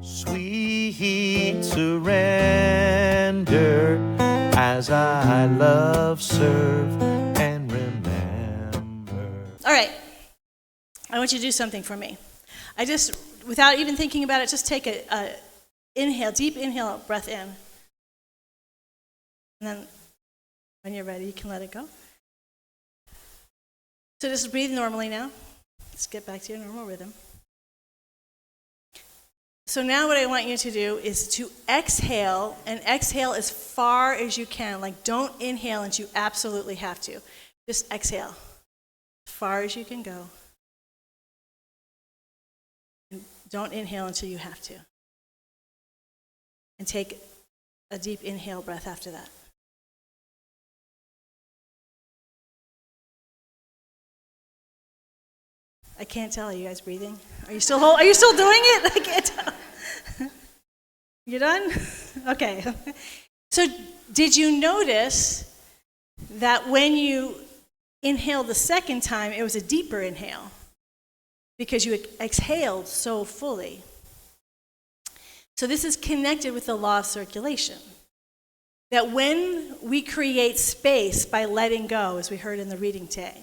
Sweet surrender as I love, serve, and remember. All right. I want you to do something for me. I just, without even thinking about it, just take a inhale, deep inhale, breath in. And then when you're ready, you can let it go. So just breathe normally now. Let's get back to your normal rhythm. So now what I want you to do is to exhale, and exhale as far as you can. Like, don't inhale until you absolutely have to. Just exhale as far as you can go. And don't inhale until you have to. And take a deep inhale breath after that. I can't tell. Are you guys breathing? Are you still doing it? I can't tell. You done? Okay. So did you notice that when you inhaled the second time, it was a deeper inhale because you exhaled so fully? So this is connected with the law of circulation. That when we create space by letting go, as we heard in the reading today,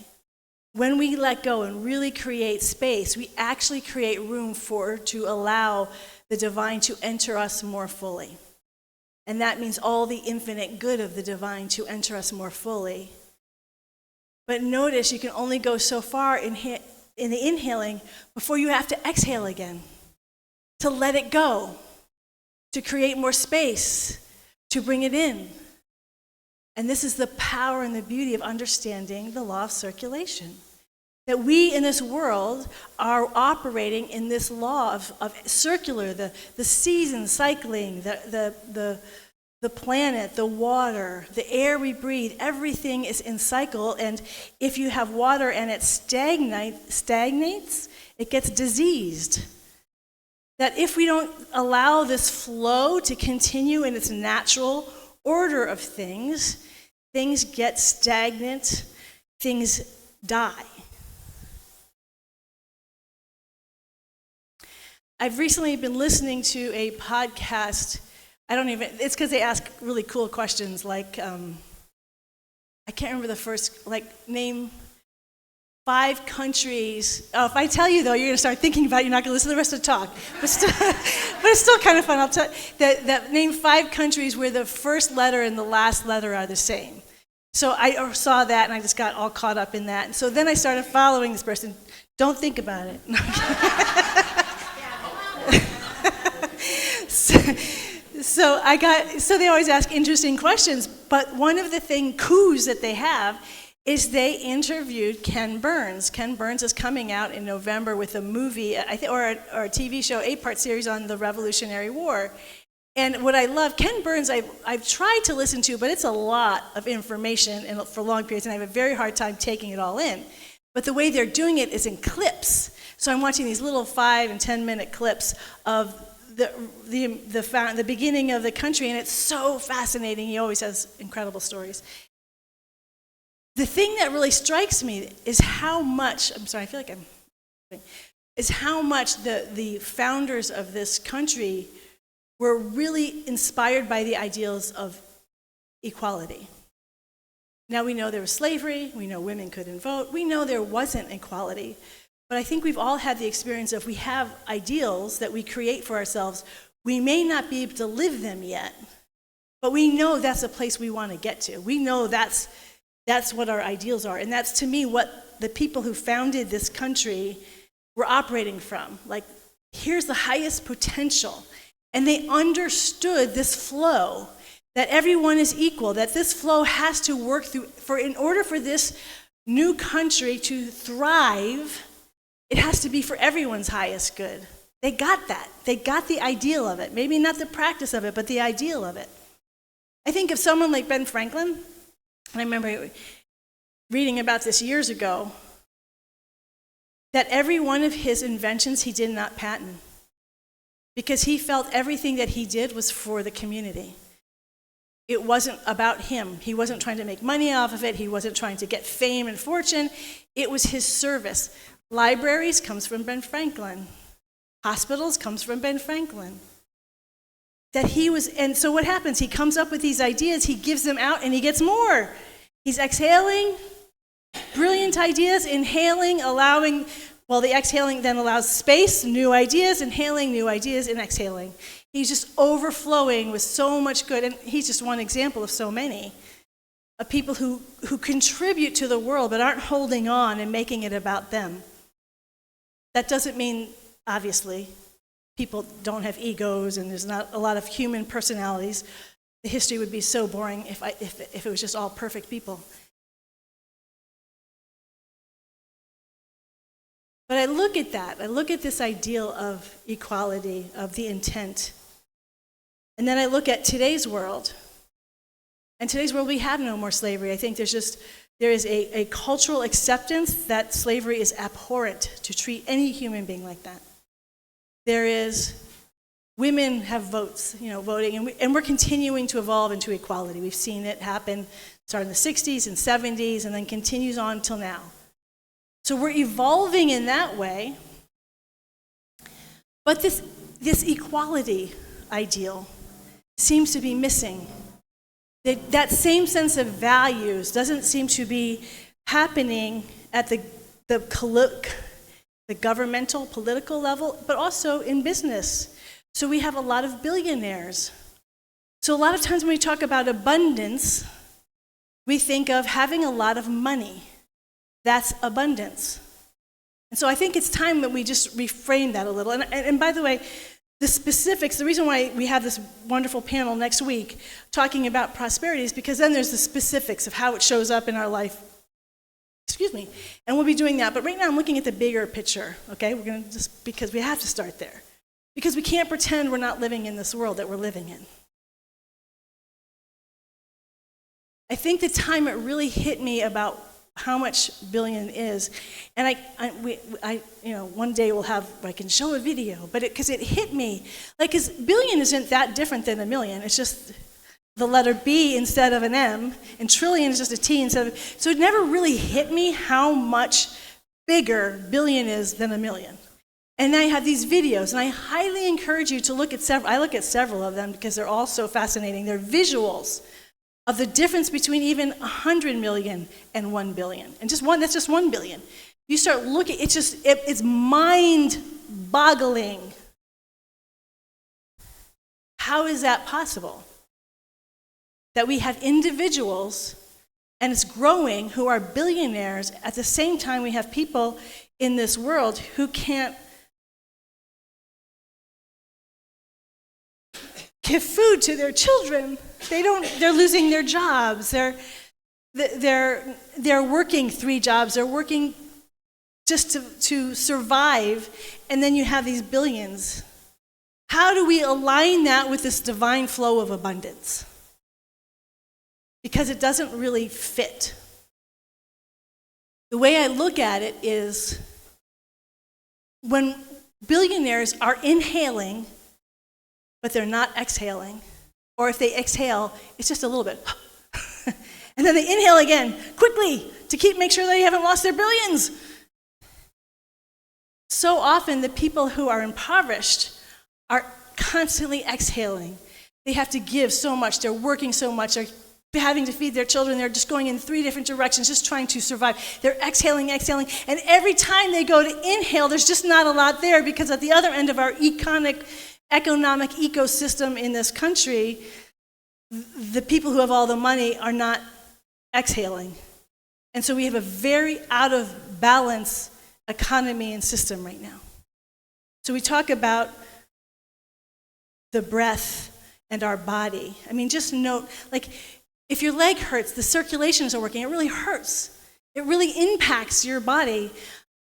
when we let go and really create space, we actually create room to allow the divine to enter us more fully. And that means all the infinite good of the divine to enter us more fully. But notice you can only go so far in the inhaling before you have to exhale again, to let it go, to create more space, to bring it in. And this is the power and the beauty of understanding the law of circulation. That we in this world are operating in this law of circular, the season cycling, the planet, the water, the air we breathe, everything is in cycle. And if you have water and it stagnates, it gets diseased. That if we don't allow this flow to continue in its natural order of things, things get stagnant, things die. I've recently been listening to a podcast. It's because they ask really cool questions like, I can't remember the first, name 5 countries. Oh, if I tell you though, you're going to start thinking about it, you're not going to listen to the rest of the talk. But it's still kind of fun. I'll tell you that name 5 countries where the first letter and the last letter are the same. So I saw that and I just got all caught up in that. And so then I started following this person. Don't think about it. So they always ask interesting questions, but one of the coups that they have is they interviewed Ken Burns. Ken Burns is coming out in November with a movie, or a TV show, 8-part series on the Revolutionary War. And what I love, Ken Burns, I've tried to listen to, but it's a lot of information and for long periods, and I have a very hard time taking it all in. But the way they're doing it is in clips. So I'm watching these little 5 and 10-minute clips of the beginning of the country, and it's so fascinating. He always has incredible stories. The thing that really strikes me is how much, is how much the founders of this country were really inspired by the ideals of equality. Now we know there was slavery, we know women couldn't vote, we know there wasn't equality. But I think we've all had the experience of we have ideals that we create for ourselves. We may not be able to live them yet, but we know that's a place we want to get to. We know that's what our ideals are. And that's, to me, what the people who founded this country were operating from. Like, here's the highest potential. And they understood this flow, that everyone is equal, that this flow has to work through, in order for this new country to thrive, it has to be for everyone's highest good. They got that. They got the ideal of it. Maybe not the practice of it, but the ideal of it. I think of someone like Ben Franklin, and I remember reading about this years ago, that every one of his inventions he did not patent because he felt everything that he did was for the community. It wasn't about him. He wasn't trying to make money off of it. He wasn't trying to get fame and fortune. It was his service. Libraries comes from Ben Franklin. Hospitals comes from Ben Franklin. that he was, and so what happens? He comes up with these ideas, he gives them out, and he gets more. He's exhaling brilliant ideas, inhaling, allowing, well, the exhaling then allows space, new ideas, inhaling new ideas, and exhaling. He's just overflowing with so much good, and he's just one example of so many, of people who contribute to the world but aren't holding on and making it about them. That doesn't mean, obviously, people don't have egos and there's not a lot of human personalities. The history would be so boring if it was just all perfect people. But I look at that. I look at this ideal of equality, of the intent. And then I look at today's world. In today's world, we have no more slavery. I think there is a cultural acceptance that slavery is abhorrent, to treat any human being like that. There is, women have votes, voting, and we're continuing to evolve into equality. We've seen it happen, starting in the 60s and 70s, and then continues on till now. So we're evolving in that way, but this equality ideal seems to be missing. That same sense of values doesn't seem to be happening at the governmental, political level, but also in business. So we have a lot of billionaires. So a lot of times when we talk about abundance, we think of having a lot of money. That's abundance. And so I think it's time that we just reframe that a little. And by the way, the specifics, the reason why we have this wonderful panel next week talking about prosperity is because then there's the specifics of how it shows up in our life. Excuse me. And we'll be doing that. But right now I'm looking at the bigger picture, okay? We're going to just, because we have to start there. Because we can't pretend we're not living in this world that we're living in. I think the time it really hit me about how much billion is, and one day I can show a video, but because it hit me, because billion isn't that different than a million. It's just the letter B instead of an M, and trillion is just a T instead of. So it never really hit me how much bigger billion is than a million. And I have these videos, and I highly encourage you to look at several. I look at several of them because they're all so fascinating. They're visuals of the difference between even 100 million and 1 billion. And that's just 1 billion. You start looking, it's mind-boggling. How is that possible? That we have individuals, and it's growing, who are billionaires. At the same time, we have people in this world who can't give food to their children. They're losing their jobs. They're working 3 jobs. They're working just to survive, and then you have these billions. How do we align that with this divine flow of abundance? Because it doesn't really fit. The way I look at it is when billionaires are inhaling, but they're not exhaling, or if they exhale, it's just a little bit. And then they inhale again, quickly, to make sure they haven't lost their billions. So often, the people who are impoverished are constantly exhaling. They have to give so much, they're working so much, they're having to feed their children, they're just going in 3 different directions, just trying to survive. They're exhaling, and every time they go to inhale, there's just not a lot there, because at the other end of our economic ecosystem in this country, the people who have all the money are not exhaling. And so we have a very out of balance economy and system right now. So we talk about the breath and our body. I mean, just note, if your leg hurts, the circulation isn't working, it really hurts. It really impacts your body.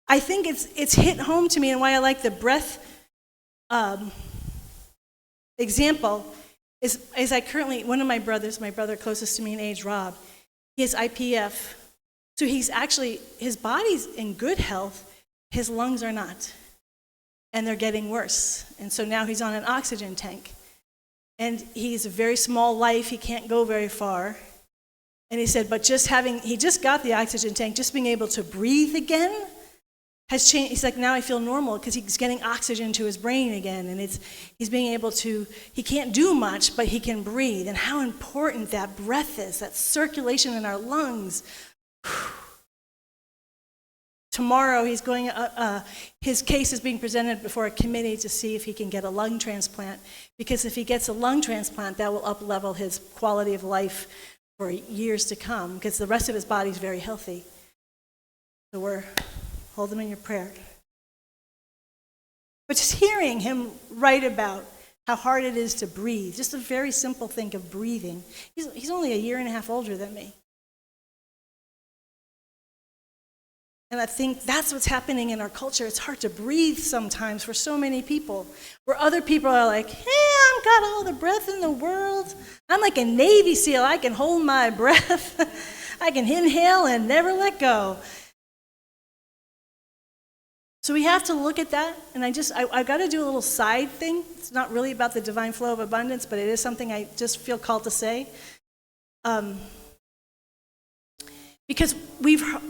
I think it's hit home to me, and why I like the breath example is I currently, one of my brother closest to me in age, Rob, he has IPF. So his body's in good health, his lungs are not. And they're getting worse. And so now he's on an oxygen tank. And he's a very small life, he can't go very far. And he said, but he just got the oxygen tank, just being able to breathe again, has changed. He's like, now I feel normal because he's getting oxygen to his brain again, and he's being able to, he can't do much, but he can breathe. And how important that breath is, that circulation in our lungs. Tomorrow he's going, his case is being presented before a committee to see if he can get a lung transplant, because if he gets a lung transplant, that will up-level his quality of life for years to come, because the rest of his body is very healthy. So hold them in your prayer. But just hearing him write about how hard it is to breathe, just a very simple thing of breathing. He's only a year and a half older than me. And I think that's what's happening in our culture. It's hard to breathe sometimes for so many people, where other people are like, hey, I've got all the breath in the world. I'm like a Navy SEAL. I can hold my breath. I can inhale and never let go. So we have to look at that, and I got to do a little side thing. It's not really about the divine flow of abundance, but it is something I just feel called to say. Because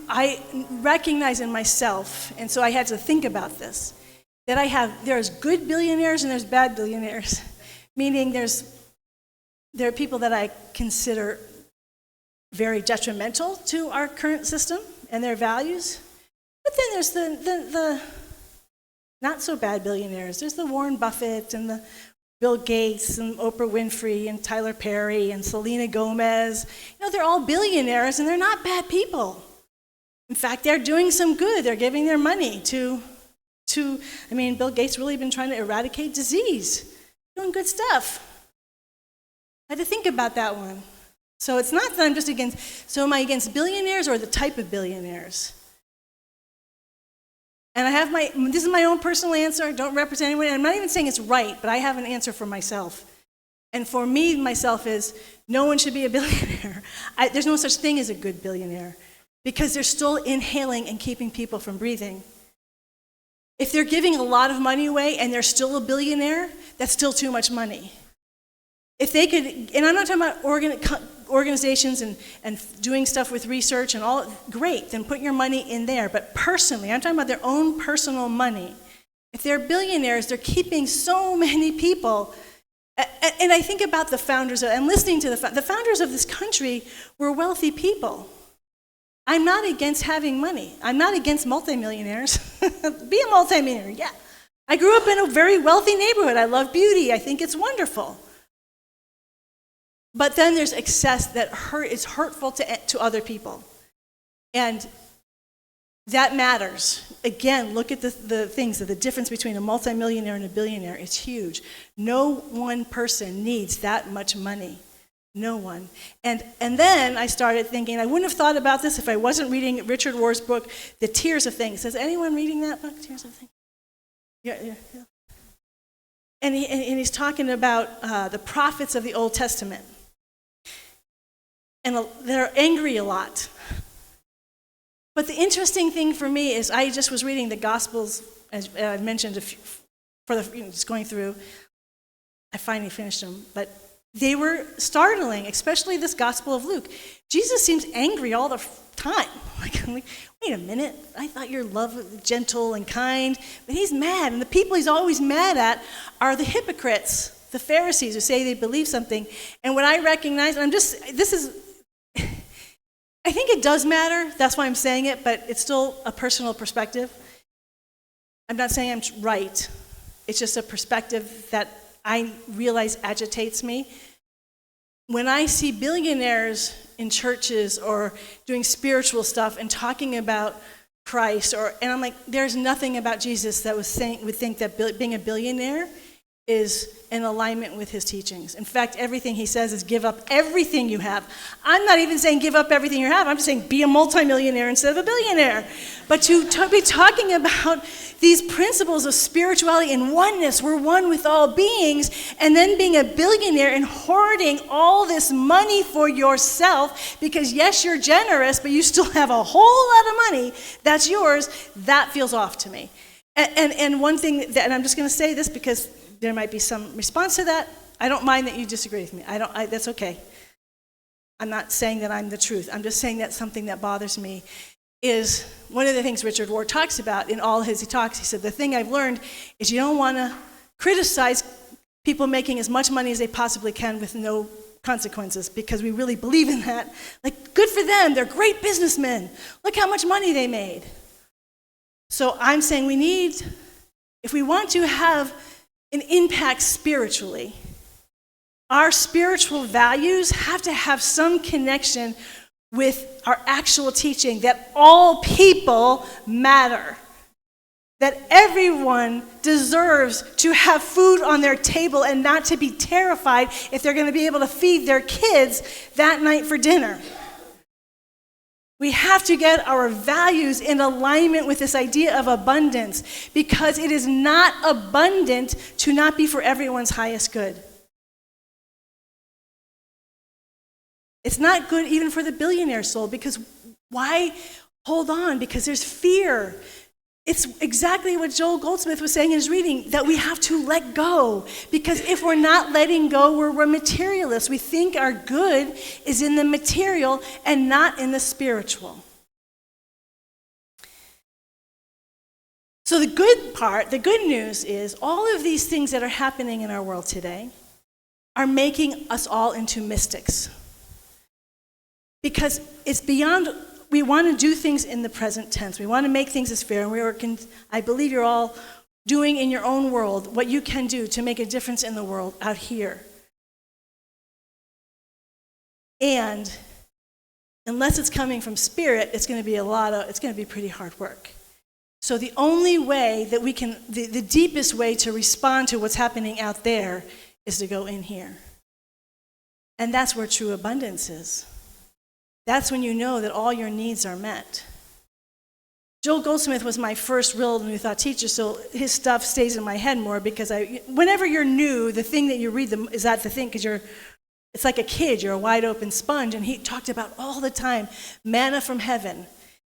I recognize in myself, and so I had to think about this, that there's good billionaires and there's bad billionaires. Meaning there are people that I consider very detrimental to our current system and their values. But then there's the not so bad billionaires. There's the Warren Buffett and the Bill Gates and Oprah Winfrey and Tyler Perry and Selena Gomez. They're all billionaires and they're not bad people. In fact, they're doing some good. They're giving their money to Bill Gates really been trying to eradicate disease, doing good stuff. I had to think about that one. So it's not that I'm just am I against billionaires or the type of billionaires? And this is my own personal answer. I don't represent anyone. I'm not even saying it's right, but I have an answer for myself. And for me, myself is, no one should be a billionaire. There's no such thing as a good billionaire, because they're still inhaling and keeping people from breathing. If they're giving a lot of money away and they're still a billionaire, that's still too much money. If they could, and I'm not talking about organizations and doing stuff with research and all, great, then put your money in there. But personally, I'm talking about their own personal money. If they're billionaires, they're keeping so many people. And I think about the founders, and listening to the founders of this country were wealthy people. I'm not against having money. I'm not against multimillionaires. Be a multimillionaire, yeah. I grew up in a very wealthy neighborhood. I love beauty. I think it's wonderful. But then there's excess that is hurtful to other people. And that matters. Again, look at the things, the difference between a multimillionaire and a billionaire. It's huge. No one person needs that much money. No one. And then I started thinking, I wouldn't have thought about this if I wasn't reading Richard Rohr's book, The Tears of Things. Is anyone reading that book, Tears of Things? Yeah. And he's talking about the prophets of the Old Testament. And they're angry a lot. But the interesting thing for me is I just was reading the Gospels, as I mentioned, just going through. I finally finished them. But they were startling, especially this Gospel of Luke. Jesus seems angry all the time. Like, wait a minute, I thought your love was gentle and kind. But he's mad. And the people he's always mad at are the hypocrites, the Pharisees, who say they believe something. And what I recognize, I think it does matter, that's why I'm saying it, but it's still a personal perspective. I'm not saying I'm right. It's just a perspective that I realize agitates me. When I see billionaires in churches or doing spiritual stuff and talking about Christ, and I'm like, there's nothing about Jesus that would think that being a billionaire is in alignment with his teachings. In fact, everything he says is give up everything you have. I'm not even saying give up everything you have. I'm just saying be a multimillionaire instead of a billionaire. But to be talking about these principles of spirituality and oneness, we're one with all beings, and then being a billionaire and hoarding all this money for yourself because, yes, you're generous, but you still have a whole lot of money that's yours, that feels off to me. And one thing, and I'm just going to say this because there might be some response to that. I don't mind that you disagree with me. That's okay. I'm not saying that I'm the truth. I'm just saying that's something that bothers me. is one of the things Richard Rohr talks about in all his talks. He said, the thing I've learned is you don't want to criticize people making as much money as they possibly can with no consequences, because we really believe in that. Like, good for them, they're great businessmen. Look how much money they made. So I'm saying we need, if we want to have an impact spiritually, our spiritual values have to have some connection with our actual teaching that all people matter, that everyone deserves to have food on their table and not to be terrified if they're going to be able to feed their kids that night for dinner. We have to get our values in alignment with this idea of abundance, because it is not abundant to not be for everyone's highest good. It's not good even for the billionaire soul, because why hold on? Because there's fear. It's exactly what Joel Goldsmith was saying in his reading, that we have to let go. Because if we're not letting go, we're materialists. We think our good is in the material and not in the spiritual. So the good part, the good news is all of these things that are happening in our world today are making us all into mystics. Because it's beyond, we want to do things in the present tense. We want to make things as fair. And I believe you're all doing in your own world what you can do to make a difference in the world out here. And unless it's coming from spirit, it's going to be pretty hard work. So the only way that we can, the deepest way to respond to what's happening out there is to go in here. And that's where true abundance is. That's when you know that all your needs are met. Joel Goldsmith was my first real New Thought teacher, so his stuff stays in my head more, because whenever you're new, the thing that you read is that the thing, because it's like a kid, you're a wide open sponge, and he talked about all the time manna from heaven.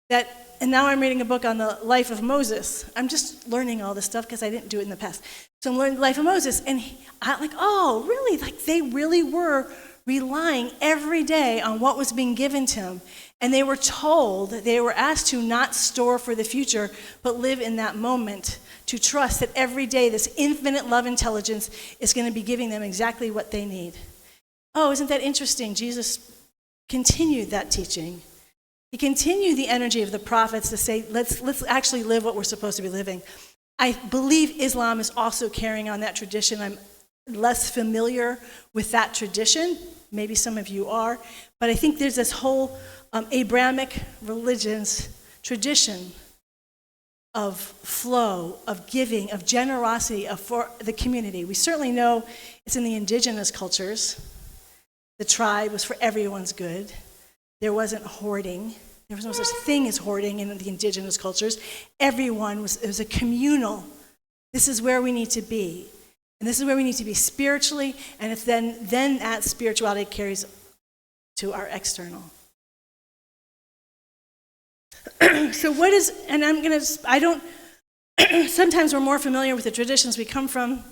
And now I'm reading a book on the life of Moses. I'm just learning all this stuff because I didn't do it in the past. So I'm learning the life of Moses, and I'm like, oh, really? Like, they really were relying every day on what was being given to him. And they were asked to not store for the future, but live in that moment, to trust that every day this infinite love intelligence is going to be giving them exactly what they need. Oh, isn't that interesting? Jesus continued that teaching. He continued the energy of the prophets to say, let's actually live what we're supposed to be living. I believe Islam is also carrying on that tradition. I'm less familiar with that tradition. Maybe some of you are. But I think there's this whole Abrahamic religions tradition of flow, of giving, of generosity for the community. We certainly know it's in the indigenous cultures. The tribe was for everyone's good. There wasn't hoarding. There was no such thing as hoarding in the indigenous cultures. It was a communal. This is where we need to be. And this is where we need to be spiritually, and it's then that spirituality carries to our external. So sometimes we're more familiar with the traditions we come from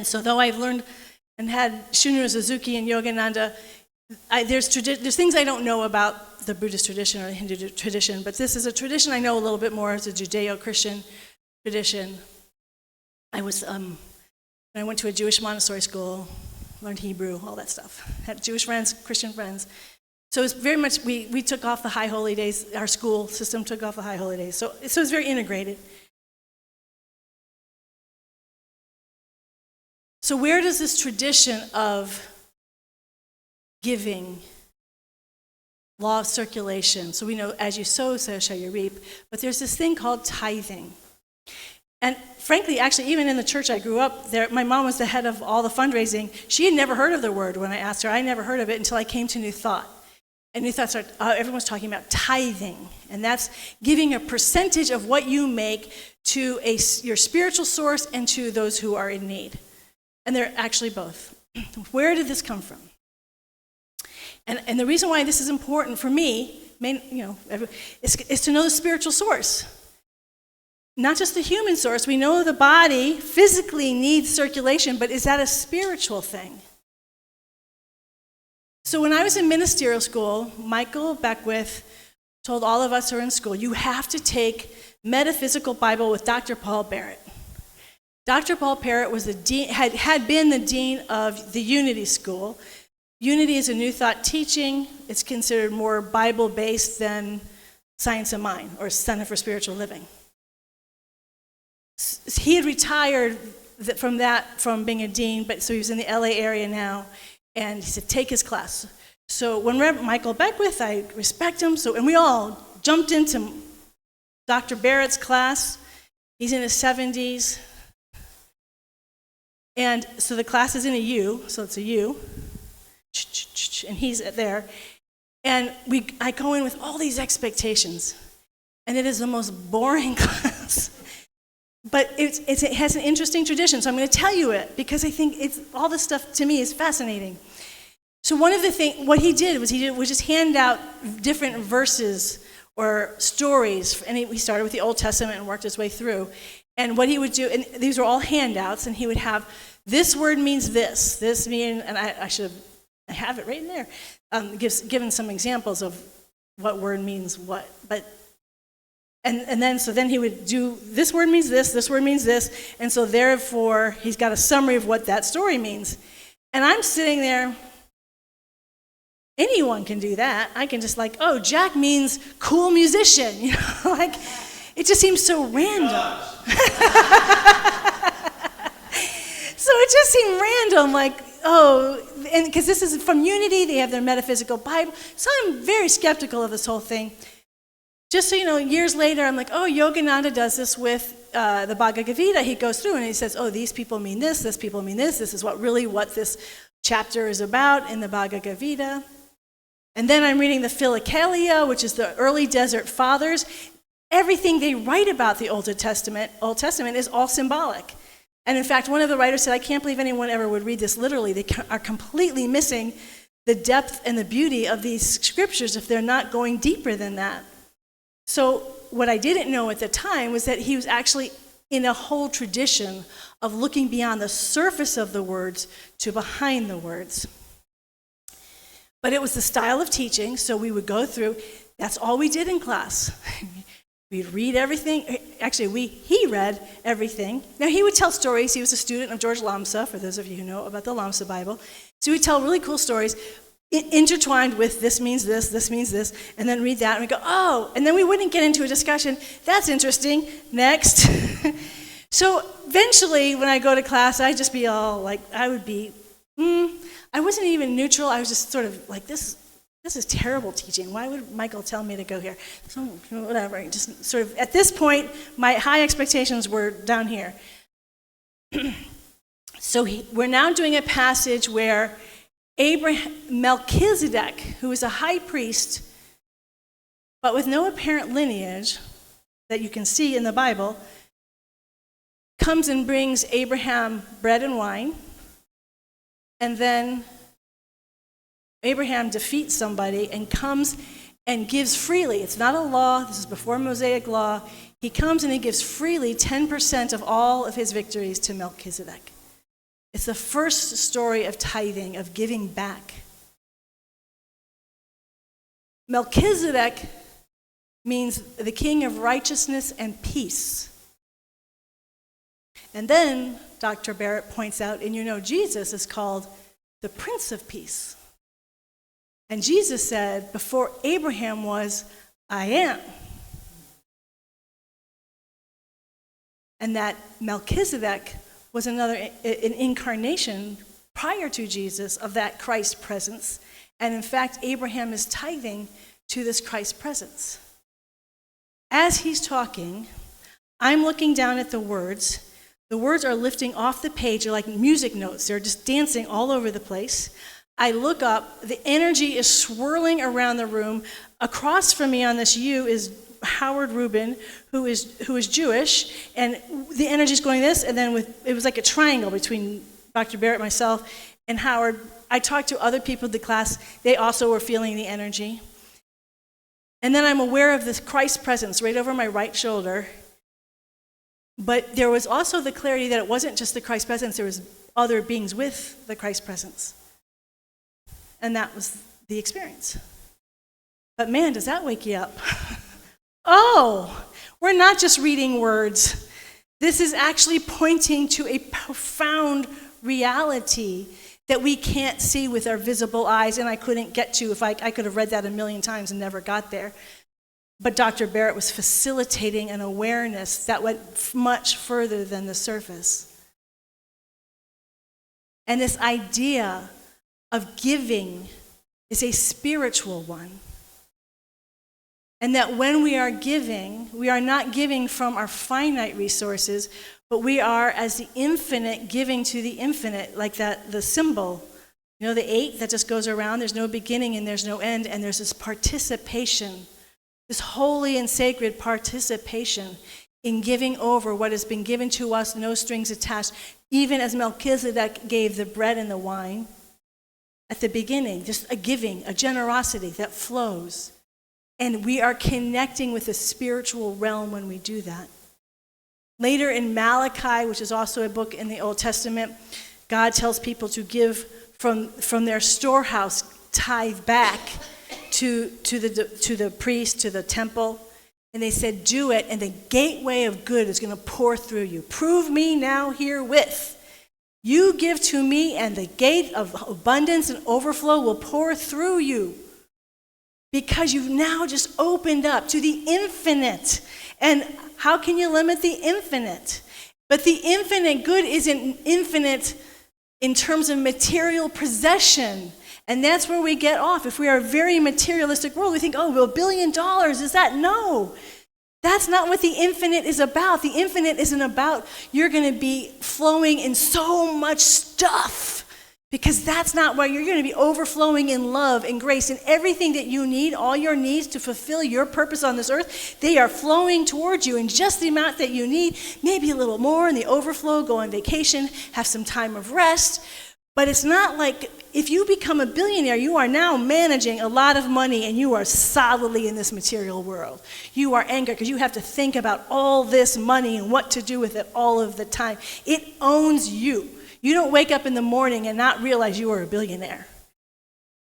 so though I've learned and had Shunryu Suzuki and Yogananda, there's things I don't know about the Buddhist tradition or the Hindu tradition, but this is a tradition I know a little bit more. It's a Judeo-Christian tradition. I went to a Jewish Montessori school, learned Hebrew, all that stuff. Had Jewish friends, Christian friends. So it was very much, we took off the high holy days, our school system took off the high holy days. So it was very integrated. So where does this tradition of giving, law of circulation, so we know as you sow, so shall you reap, but there's this thing called tithing. And frankly, actually, even in the church I grew up, my mom was the head of all the fundraising. She had never heard of the word when I asked her. I never heard of it until I came to New Thought. And New Thought started, everyone was talking about tithing. And that's giving a percentage of what you make to your spiritual source and to those who are in need. And they're actually both. Where did this come from? And the reason why this is important for me, is to know the spiritual source. Not just the human source. We know the body physically needs circulation, but is that a spiritual thing? So when I was in ministerial school, Michael Beckwith told all of us who are in school, you have to take Metaphysical Bible with Dr. Paul Barrett. Dr. Paul Barrett was the dean, had been the dean of the Unity School. Unity is a New Thought teaching. It's considered more Bible-based than Science of Mind or Center for Spiritual Living. He had retired from being a dean, but so he was in the LA area now, and he said, take his class. So when Reverend Michael Beckwith, I respect him, and we all jumped into Dr. Barrett's class. He's in his 70s. And so the class is in a U, so it's a U, and he's there. And I go in with all these expectations, and it is the most boring class. But it has an interesting tradition, so I'm going to tell you it, because I think all this stuff to me is fascinating. So one of the things, what he did was just hand out different verses or stories, and he started with the Old Testament and worked his way through. And what he would do, and these were all handouts, and he would have, this word means this means, and I have it right in there, given some examples of what word means what. But and then he would do, this word means this word means this, and so therefore he's got a summary of what that story means. And I'm sitting there, anyone can do that. I can just Jack means cool musician, it just seems so random. So it just seemed random, and because this is from Unity, they have their Metaphysical Bible, so I'm very skeptical of this whole thing. Just so you know, years later, I'm like, Yogananda does this with the Bhagavad Gita. He goes through and he says, these people mean this people mean this is what this chapter is about in the Bhagavad Gita. And then I'm reading the Philokalia, which is the early desert fathers. Everything they write about the Old Testament is all symbolic. And in fact, one of the writers said, I can't believe anyone ever would read this literally. They are completely missing the depth and the beauty of these scriptures if they're not going deeper than that. So what I didn't know at the time was that he was actually in a whole tradition of looking beyond the surface of the words to behind the words. But it was the style of teaching, so we would go through, that's all we did in class. We'd read everything. Actually, he read everything. Now, he would tell stories. He was a student of George Lamsa, for those of you who know about the Lamsa Bible. So he would tell really cool stories, intertwined with this means this, and then read that, and we go, and then we wouldn't get into a discussion. That's interesting. Next. So eventually, when I go to class, I'd just be all I would be, I wasn't even neutral. I was just sort of this is terrible teaching. Why would Michael tell me to go here? So whatever, just sort of, at this point, my high expectations were down here. So we're now doing a passage where Melchizedek, who is a high priest, but with no apparent lineage that you can see in the Bible, comes and brings Abraham bread and wine, and then Abraham defeats somebody and comes and gives freely. It's not a law. This is before Mosaic law. He comes and he gives freely 10% of all of his victories to Melchizedek. It's the first story of tithing, of giving back. Melchizedek means the king of righteousness and peace. And then Dr. Barrett points out, and Jesus is called the Prince of Peace. And Jesus said, before Abraham was, I am. And that Melchizedek was an incarnation prior to Jesus of that Christ presence. And in fact, Abraham is tithing to this Christ presence. As he's talking, I'm looking down at the words. The words are lifting off the page. They're like music notes. They're just dancing all over the place. I look up, the energy is swirling around the room. Across from me on this U is Howard Rubin, who is Jewish, and the energy is going this, and then it was like a triangle between Dr. Barrett, myself, and Howard. I talked to other people in the class. They also were feeling the energy. And then I'm aware of this Christ presence right over my right shoulder. But there was also the clarity that it wasn't just the Christ presence, there was other beings with the Christ presence. And that was the experience. But man, does that wake you up? Oh, we're not just reading words. This is actually pointing to a profound reality that we can't see with our visible eyes, and I couldn't get to if I could have read that a million times and never got there. But Dr. Barrett was facilitating an awareness that went much further than the surface. And this idea of giving is a spiritual one. And that when we are giving, we are not giving from our finite resources, but we are, as the infinite, giving to the infinite, like that the symbol. You know, the 8 that just goes around, there's no beginning and there's no end, and there's this participation, this holy and sacred participation in giving over what has been given to us, no strings attached, even as Melchizedek gave the bread and the wine at the beginning, just a giving, a generosity that flows. And we are connecting with the spiritual realm when we do that. Later in Malachi, which is also a book in the Old Testament, God tells people to give from their storehouse, tithe back to the priest, to the temple. And they said, do it, and the gateway of good is going to pour through you. Prove me now herewith. You give to me, and the gate of abundance and overflow will pour through you. Because you've now just opened up to the infinite. And how can you limit the infinite? But the infinite good isn't infinite in terms of material possession. And that's where we get off. If we are a very materialistic world, we think, oh, well, $1 billion, is that? No. That's not what the infinite is about. The infinite isn't about you're going to be flowing in so much stuff. Because that's not where you're going to be overflowing in love and grace and everything that you need, all your needs to fulfill your purpose on this earth, they are flowing towards you in just the amount that you need, maybe a little more in the overflow, go on vacation, have some time of rest. But it's not like if you become a billionaire, you are now managing a lot of money and you are solidly in this material world. You are angered because you have to think about all this money and what to do with it all of the time. It owns you. You don't wake up in the morning and not realize you are a billionaire.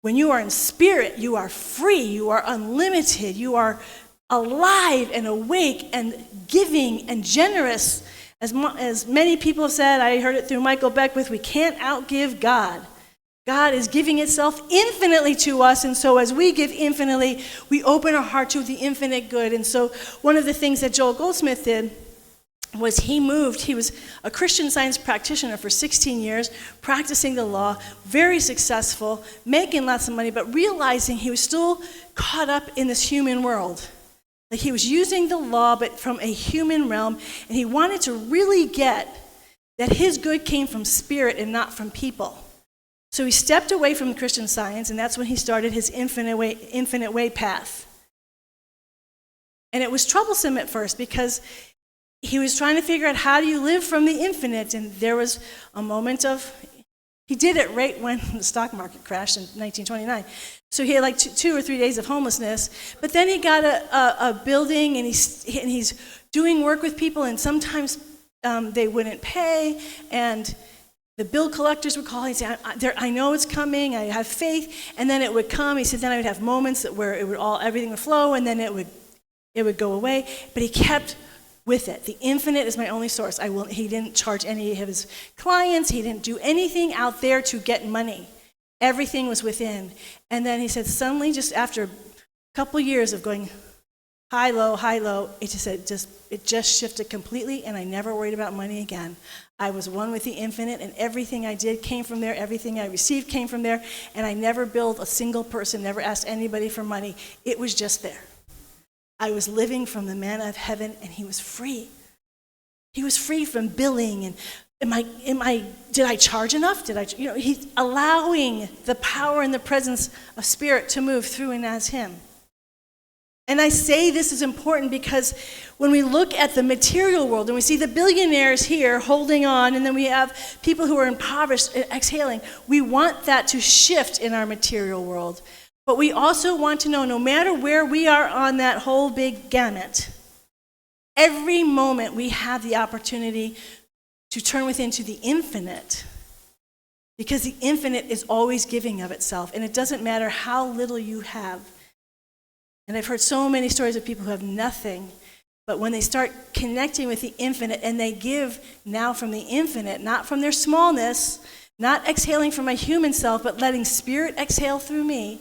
When you are in spirit, you are free, you are unlimited, you are alive and awake and giving and generous. As many people have said, I heard it through Michael Beckwith, we can't outgive God. God is giving itself infinitely to us, and so as we give infinitely, we open our heart to the infinite good. And so one of the things that Joel Goldsmith did was he was a Christian Science practitioner for 16 years, practicing the law, very successful, making lots of money, but realizing he was still caught up in this human world. Like he was using the law, but from a human realm, and he wanted to really get that his good came from spirit and not from people. So he stepped away from Christian Science, and that's when he started his infinite way path. And it was troublesome at first because he was trying to figure out how do you live from the infinite, and there was a moment of, he did it right when the stock market crashed in 1929. So he had like 2 or 3 days of homelessness, but then he got a building, and he's doing work with people, and sometimes they wouldn't pay, and the bill collectors would call. He'd say, I know it's coming, I have faith, and then it would come. He said, then I would have moments where everything would flow, and then it would go away, but he kept with it. The infinite is my only source. He didn't charge any of his clients. He didn't do anything out there to get money. Everything was within. And then he said, suddenly, just after a couple years of going high, low, it just shifted completely, and I never worried about money again. I was one with the infinite, and everything I did came from there. Everything I received came from there, and I never billed a single person, never asked anybody for money. It was just there. I was living from the manna of heaven, and he was free. He was free from billing, and did I charge enough? He's allowing the power and the presence of spirit to move through and as him. And I say this is important because when we look at the material world and we see the billionaires here holding on, and then we have people who are impoverished exhaling, we want that to shift in our material world. But we also want to know, no matter where we are on that whole big gamut, every moment we have the opportunity to turn within to the infinite, because the infinite is always giving of itself, and it doesn't matter how little you have. And I've heard so many stories of people who have nothing, but when they start connecting with the infinite and they give now from the infinite, not from their smallness, not exhaling from my human self, but letting spirit exhale through me,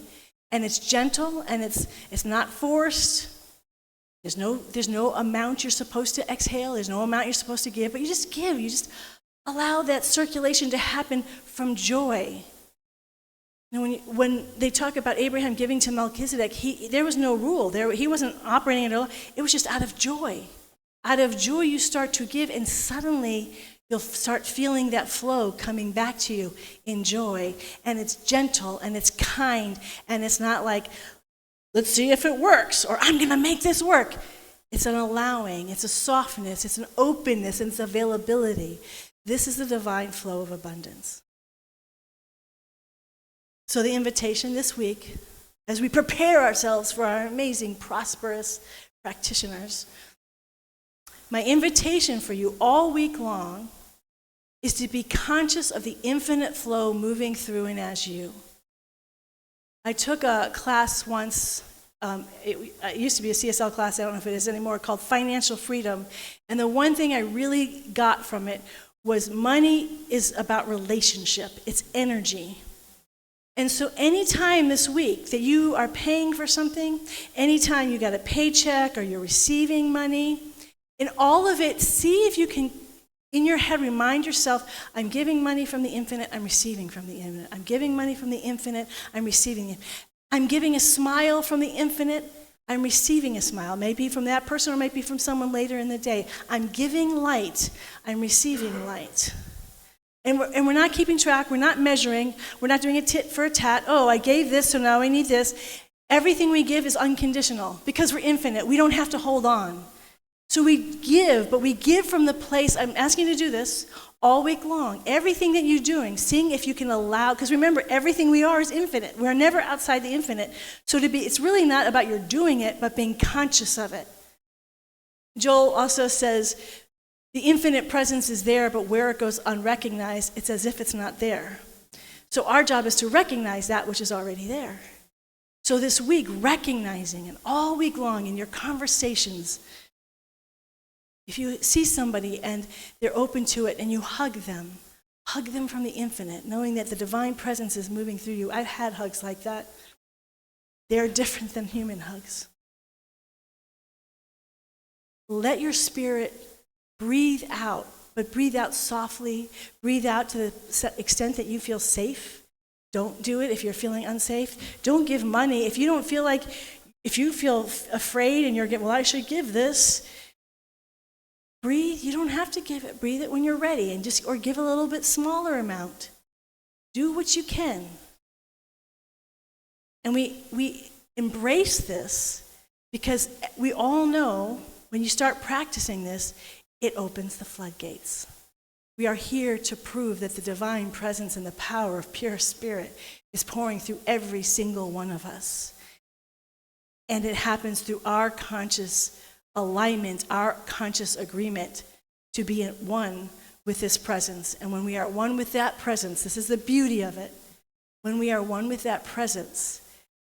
and it's gentle and it's not forced. There's no amount you're supposed to exhale. There's no amount you're supposed to give, but you just give. You just allow that circulation to happen from joy. And when they talk about Abraham giving to Melchizedek, there was no rule. He wasn't operating at all. It was just out of joy. Out of joy, you start to give, and suddenly you'll start feeling that flow coming back to you in joy. And it's gentle, and it's kind, and it's not like, let's see if it works, or I'm going to make this work. It's an allowing, it's a softness, it's an openness, and it's availability. This is the divine flow of abundance. So the invitation this week, as we prepare ourselves for our amazing, prosperous practitioners, my invitation for you all week long is to be conscious of the infinite flow moving through and as you. I took a class once, it used to be a CSL class, I don't know if it is anymore, called Financial Freedom. And the one thing I really got from it was money is about relationship, it's energy. And so anytime this week that you are paying for something, anytime you got a paycheck or you're receiving money, in all of it, see if you can, in your head, remind yourself, I'm giving money from the infinite, I'm receiving from the infinite. I'm giving money from the infinite, I'm receiving it. I'm giving a smile from the infinite, I'm receiving a smile. Maybe from that person or maybe from someone later in the day. I'm giving light, I'm receiving light. And we're not keeping track, we're not measuring, we're not doing a tit for a tat. Oh, I gave this, so now I need this. Everything we give is unconditional because we're infinite. We don't have to hold on. So we give, but we give from the place, I'm asking you to do this all week long. Everything that you're doing, seeing if you can allow, because remember, everything we are is infinite. We're never outside the infinite. So it's really not about your doing it, but being conscious of it. Joel also says, the infinite presence is there, but where it goes unrecognized, it's as if it's not there. So our job is to recognize that which is already there. So this week, recognizing, and all week long in your conversations, if you see somebody and they're open to it and you hug them from the infinite, knowing that the divine presence is moving through you. I've had hugs like that. They're different than human hugs. Let your spirit breathe out, but breathe out softly. Breathe out to the extent that you feel safe. Don't do it if you're feeling unsafe. Don't give money if you don't feel like, if you feel afraid and you're getting, well, I should give this. Breathe. You don't have to give it. Breathe it when you're ready, and or give a little bit smaller amount. Do what you can. And we embrace this because we all know when you start practicing this, it opens the floodgates. We are here to prove that the divine presence and the power of pure spirit is pouring through every single one of us. And it happens through our conscious alignment, our conscious agreement to be at one with this presence. And when we are one with that presence, this is the beauty of it. When we are one with that presence,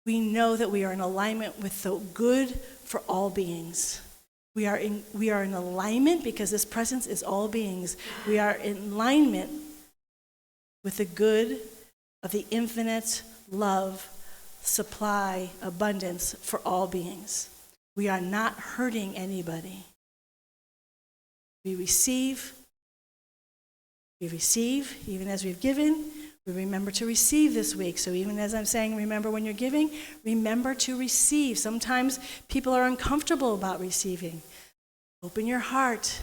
we know that we are in alignment with the good for all beings. We are in alignment because this presence is all beings. We are in alignment with the good of the infinite love, supply, abundance for all beings. We are not hurting anybody. We receive, even as we've given. We remember to receive this week. So even as I'm saying, remember when you're giving, remember to receive. Sometimes people are uncomfortable about receiving. Open your heart.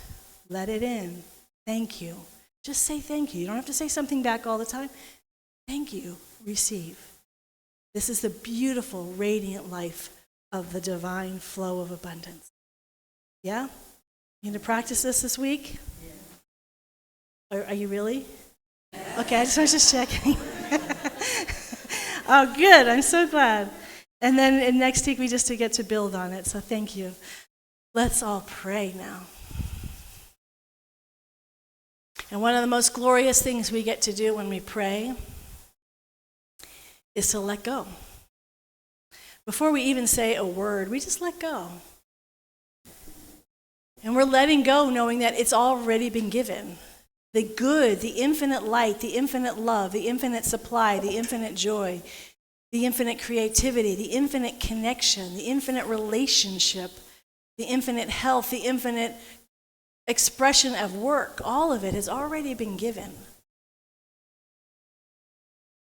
Let it in. Thank you. Just say thank you. You don't have to say something back all the time. Thank you. Receive. This is the beautiful, radiant life of the divine flow of abundance. Yeah? You going to practice this week? Yeah. Are you really? Okay, I just was just checking. Oh, good. I'm so glad. And then next week we just get to build on it. So thank you. Let's all pray now. And one of the most glorious things we get to do when we pray is to let go. Before we even say a word, we just let go. And we're letting go knowing that it's already been given. The good, the infinite light, the infinite love, the infinite supply, the infinite joy, the infinite creativity, the infinite connection, the infinite relationship, the infinite health, the infinite expression of work, all of it has already been given.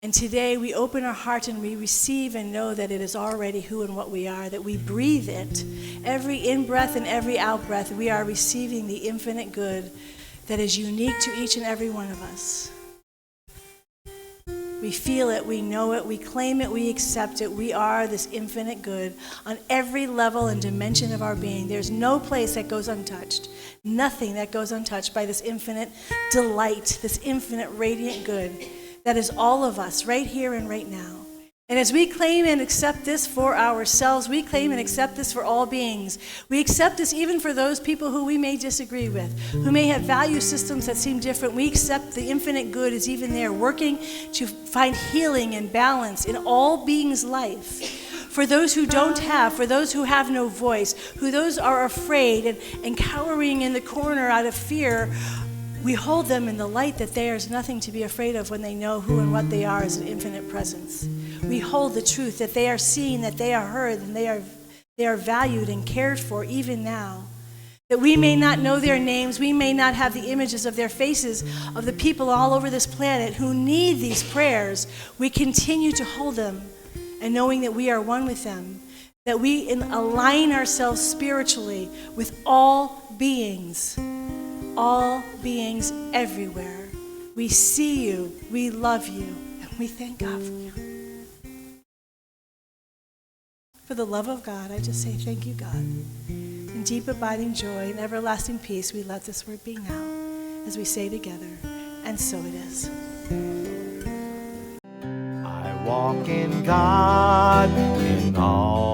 And today we open our heart and we receive and know that it is already who and what we are, that we breathe it. Every in-breath and every out-breath, we are receiving the infinite good that is unique to each and every one of us. We feel it, we know it, we claim it, we accept it. We are this infinite good on every level and dimension of our being. There's no place that goes untouched, nothing that goes untouched by this infinite delight, this infinite radiant good that is all of us right here and right now. And as we claim and accept this for ourselves, we claim and accept this for all beings. We accept this even for those people who we may disagree with, who may have value systems that seem different. We accept the infinite good is even there, working to find healing and balance in all beings' life. For those who don't have, for those who have no voice, who those are afraid and cowering in the corner out of fear, we hold them in the light that there is nothing to be afraid of when they know who and what they are as an infinite presence. We hold the truth that they are seen, that they are heard, and they are valued and cared for even now. That we may not know their names, we may not have the images of their faces, of the people all over this planet who need these prayers. We continue to hold them, and knowing that we are one with them, that we align ourselves spiritually with all beings everywhere. We see you, we love you, and we thank God for you. For the love of God, I just say thank you, God. In deep abiding joy and everlasting peace, we let this word be now, as we say together, and so it is. I walk in God in all